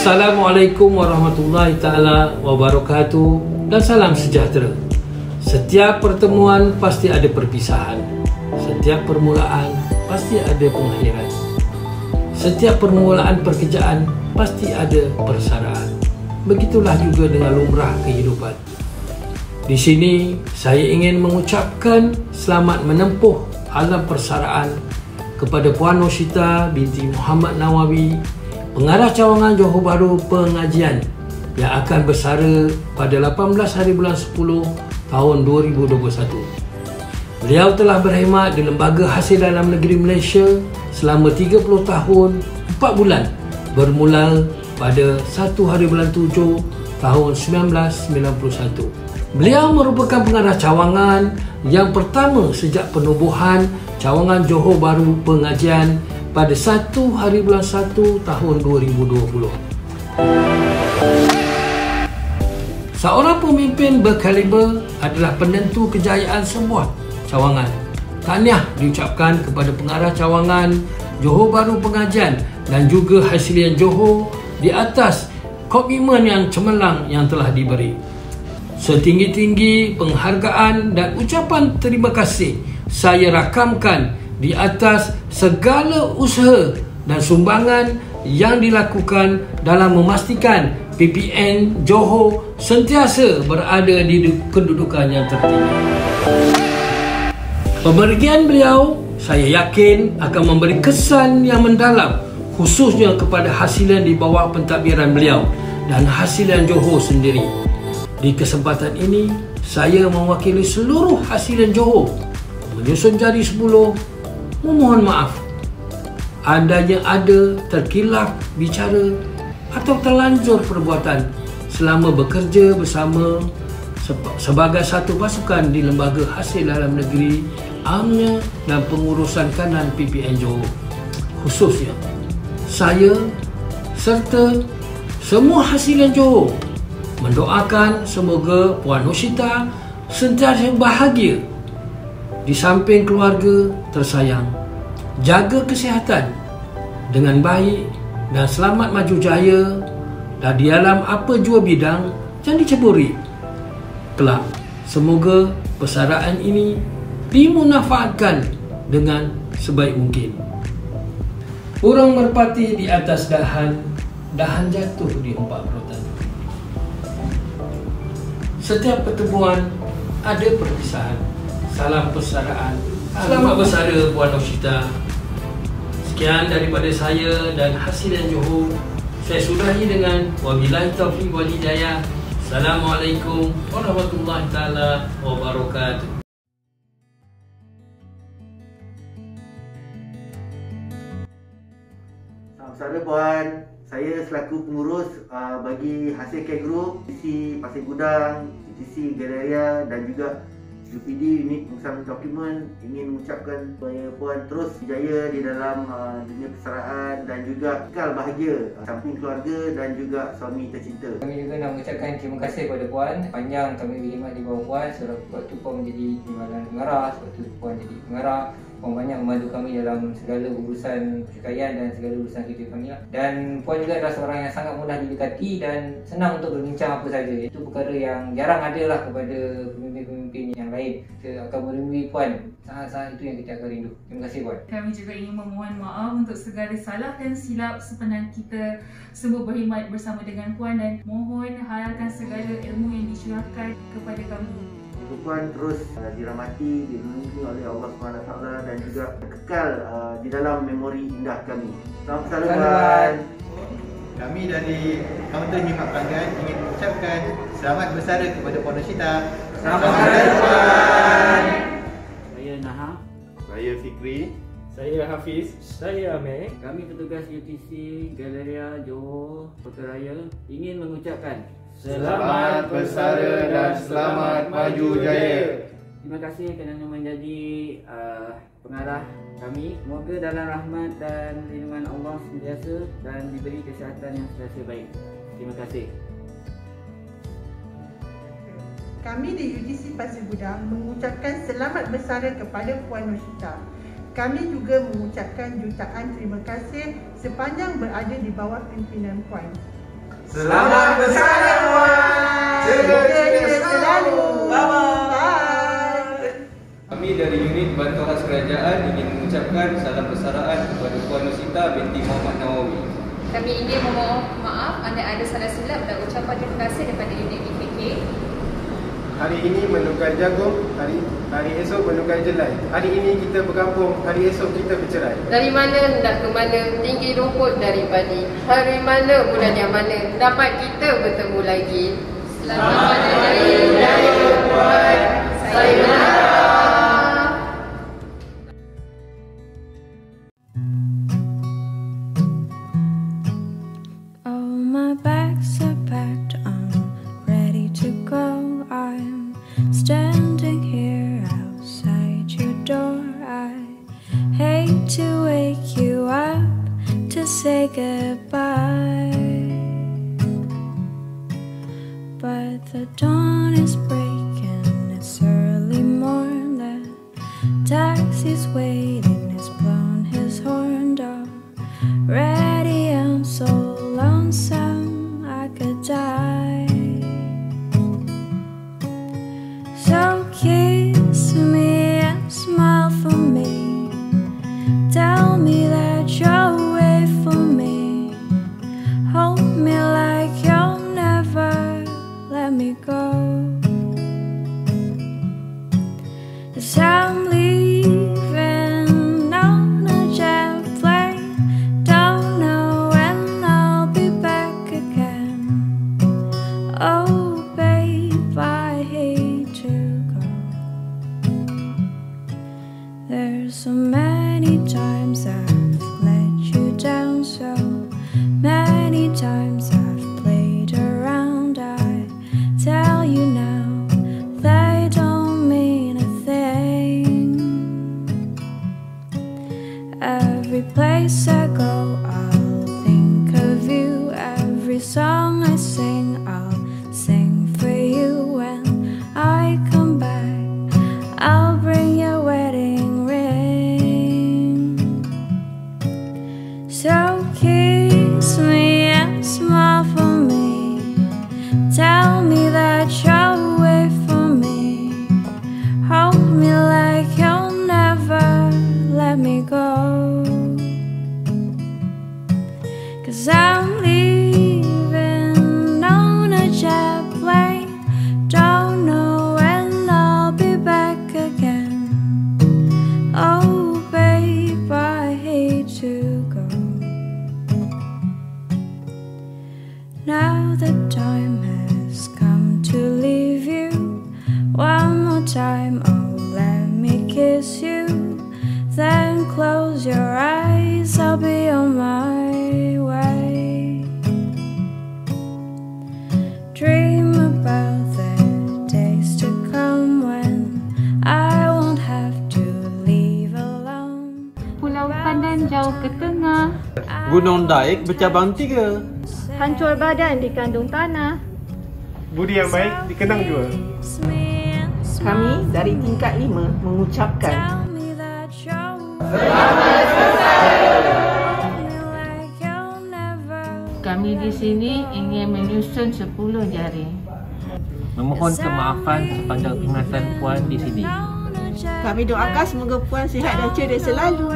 Assalamualaikum warahmatullahi taala wabarakatuh dan salam sejahtera. Setiap pertemuan pasti ada perpisahan. Setiap permulaan pasti ada pengakhiran. Setiap permulaan pekerjaan pasti ada persaraan. Begitulah juga dengan lumrah kehidupan. Di sini saya ingin mengucapkan selamat menempuh alam persaraan kepada Puan Noshita binti Muhammad Nawawi, Pengarah Cawangan Johor Bahru Pengajian yang akan bersara pada 18 hari bulan 10 tahun 2021. Beliau telah berkhidmat di Lembaga Hasil Dalam Negeri Malaysia selama 30 tahun 4 bulan bermula pada 1 hari bulan 7 tahun 1991. Beliau merupakan pengarah cawangan yang pertama sejak penubuhan Cawangan Johor Bahru Pengajian pada 1 hari bulan 1 tahun 2020. Seorang pemimpin berkaliber adalah penentu kejayaan sebuah cawangan. Tahniah diucapkan kepada pengarah cawangan Johor Bahru Pengajian dan juga Hasilian Johor di atas komitmen yang cemerlang yang telah diberi. Setinggi-tinggi penghargaan dan ucapan terima kasih saya rakamkan di atas segala usaha dan sumbangan yang dilakukan dalam memastikan PPN Johor sentiasa berada di kedudukan yang tertinggi. Pemergian beliau saya yakin akan memberi kesan yang mendalam khususnya kepada Hasilian di bawah pentadbiran beliau dan Hasilian Johor sendiri. Di kesempatan ini, saya mewakili seluruh Hasilian Johor menyusun jari 10 memohon maaf adanya terkilap bicara atau terlanjur perbuatan selama bekerja bersama sebagai satu pasukan di Lembaga Hasil Dalam Negeri Amnya dan Pengurusan Kanan PPN Johor. Khususnya saya serta semua Hasilian Johor mendoakan semoga Puan Noshita sentiasa bahagia di samping keluarga tersayang, jaga kesihatan dengan baik dan selamat maju jaya dan di dalam apa jua bidang yang diceburi. Kelak, semoga persaraan ini dimanfaatkan dengan sebaik mungkin. Orang merpati di atas dahan, dahan jatuh di empat perotan. Setiap pertemuan ada perpisahan. Salam persaraan. Selamat bersara Puan Noshita. Sekian daripada saya dan Hasilian Johor. Saya sudahi dengan wabillahi taufiq wal hidayah. Assalamualaikum warahmatullahi taala wabarakatuh. Selamat bersara Puan. Saya selaku pengurus bagi Hasil Care Group, TTC Pasir Gudang, TTC Galeria dan juga UPD Unit Pengurusan Dokumen ingin mengucapkan supaya Puan terus berjaya di dalam dunia persaraan dan juga kekal bahagia samping keluarga dan juga suami tercinta. Kami juga nak mengucapkan terima kasih kepada Puan. Panjang kami berkhidmat di bawah Puan sewaktu Puan menjadi timbalan pengarah, sewaktu Puan jadi pengarah. Puan banyak membantu kami dalam segala urusan percikaian dan segala urusan kerja kami lah. Dan Puan juga adalah seorang yang sangat mudah didekati dan senang untuk berbincang apa saja. Itu perkara yang jarang ada lah kepada pemimpin-pemimpin yang lain. Kita akan merindui Puan. Sangat-sangat itu yang kita akan rindu. Terima kasih Puan. Kami juga ingin memohon maaf untuk segala salah dan silap sepenang kita semua berkhidmat bersama dengan Puan dan mohon halalkan segala ilmu yang dicurahkan kepada kami. Puan terus dirahmati, dilindungi oleh Allah SWT dan juga kekal di dalam memori indah kami. Selamat bersara Puan. Kami dari Kaunter Nyimak Pelanggan ingin mengucapkan selamat bersara kepada Puan Noshita. Selamat bersara Puan. Saya Naha. Saya Fikri. Saya Hafiz. Saya Amir. Kami petugas UTC Galeria Johor Pekaraya ingin mengucapkan Selamat bersara dan selamat maju jaya. terima kasih kerana menjadi pengarah kami. Semoga dalam rahmat dan lindungan Allah sentiasa dan diberi kesihatan yang sentiasa baik. Terima kasih. Kami di UTC Pasir Gudang mengucapkan selamat bersara kepada Puan Noshita. Kami juga mengucapkan jutaan terima kasih sepanjang berada di bawah pimpinan Puan. Selamat bersara Puan. Jaga selalu. Bye. Kami dari unit Bantuan Khas Kerajaan ingin mengucapkan salam persaraan kepada Puan Nusita binti Muhammad Nawawi. Kami ingin memohon maaf anda ada salah silap dan ucapan terima kasih daripada unit BKK. Hari ini menukai jagung, hari esok menukai jelai. Hari ini kita berkampung, hari esok kita bercerai. Dari mana nak ke mana, tinggi rumput dari padi. Hari mana bulan yang mana, dapat kita bertemu lagi. Selamat Hari Raya Puan. Sayonara. Oh, my bags are packed, I'm ready to go. I'm standing here outside your door. I hate to wake you up to say goodbye, but the dawn is breaking, it's early morn. The taxi's waiting, he's blown his horn already. I'm so lonesome, I could die. So kiss me and smile for me. Tell me that you'll wait for me. Hold me like you'll never let me go. 'Cause I'm leaving on a jet plane. Don't know when I'll be back again. Oh babe, I hate to go. There's so many times I've let you down, so many times I've played around. I tell you now, they don't mean a thing. Every place I go, I'll think of you. Every song I sing, I'll sing for you. When I come back, I'll bring your wedding ring. So kiss me and smile for me. Tell me that you'll wait for me. Hold me like you'll never let me go. 'Cause I'm leaving on a jet plane. Don't know when I'll be back again. Oh babe, I hate to go. Now the time has come to leave you. One more time, oh let me kiss you. Then close your eyes, I'll be on my way. Dream about the days to come when I won't have to leave alone. Pulau Pandan jauh ke tengah, Gunung Daik bercabang 3. hancur badan di kandung tanah. Budi yang baik dikenang jua. Kami dari tingkat 5 mengucapkan Kami di sini ingin menyusun 10 jari. Memohon kemaafan sepanjang ingatan Puan di sini. Kami doakan semoga Puan sihat dan ceria selalu.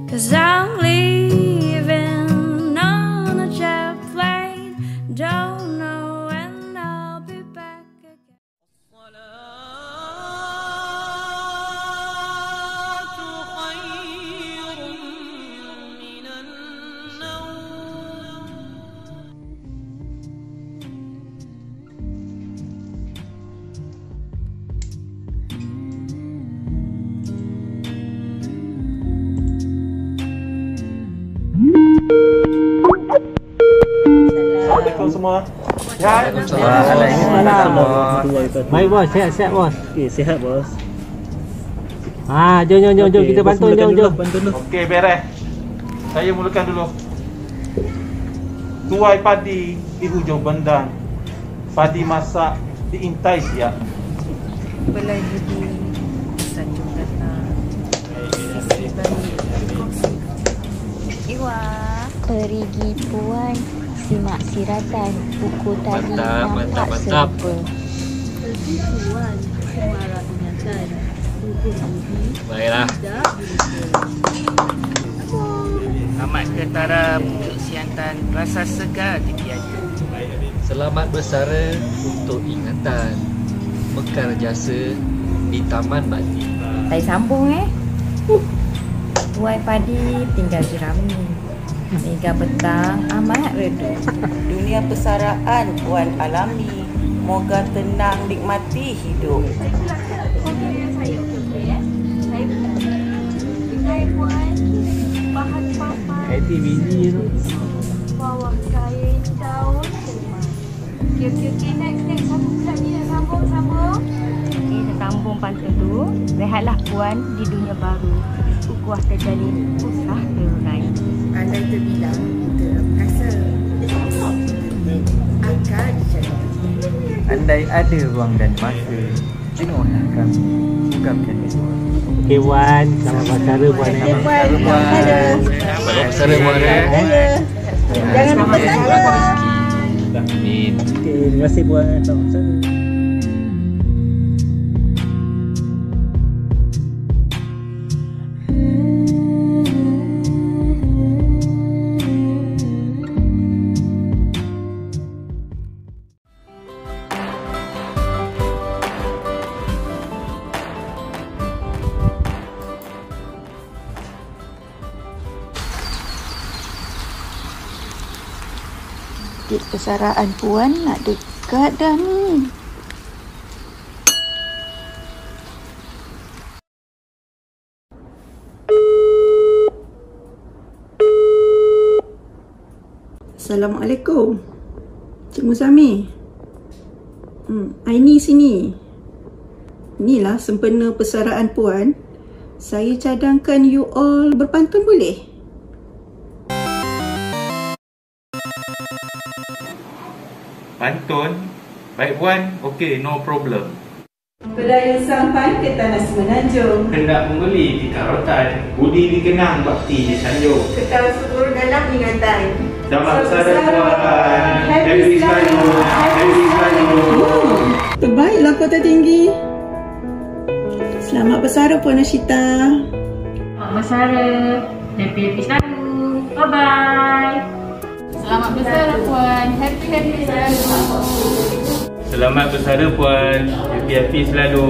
Cause I'm leaving on a jet plane. Don't know when I'll be back again. Assalamualaikum semua. Baik bos, sihat-sihat bos. Okay, sihat bos. Jom kita bantu jom. Okey, beres. Saya mulakan dulu. Tuai padi di hujung bendang. Padi masak diintai siap. Belai budi baik berkongsi. Iwa, perigi puan, simak siratan, buku tadi nampak serupa. Pergi puan, semarak ingatan, buku budi. Baiklah. Amat ketara pucuk siantan, rasa segar ditiada. Selamat bersara untuk ingatan, mekar jasa di Taman Bakti. Tai sambung Tuai padi tinggal jerami, mega petang amat redu. Dunia persaraan puan alami, moga tenang nikmati hidup. Hai puan, bahan papan Happy busy tu. bawah kain daun kemas. Okay, next sambung. Okay, sambung pantun tu. Rehatlah puan di dunia baru, ukuah terjalin, usah terurai. Andai terbilang, terasa akan dicari. Andai ada ruang dan masa, tengoklah kami ungkapkan itu. Okey Puan, selamat bersara Puan. Selamat bersara Puan. Jangan lupa saya. Amin. Okey, terima kasih Puan. Selamat bersara. Dikit persaraan puan nak dekat dah ni. Assalamualaikum. Cik Muzami. Aini sini. Inilah sempena persaraan puan. Saya cadangkan you all berpantun boleh? Pantun? Baik Puan, okey, no problem. Berdaya sampai ke tanah semenanjung, Hendak membeli di karotan, budi dikenang, bakti disanjung. kekal subur dalam ingatan. Selamat bersara Puan. Happy selalu. Happy selalu. Terbaiklah kota tinggi. Selamat bersara Puan Ashita. Selamat bersara. Happy selalu. Bye-bye. Selamat bersara Puan. Happy selalu. Selamat bersara Puan. Happy selalu.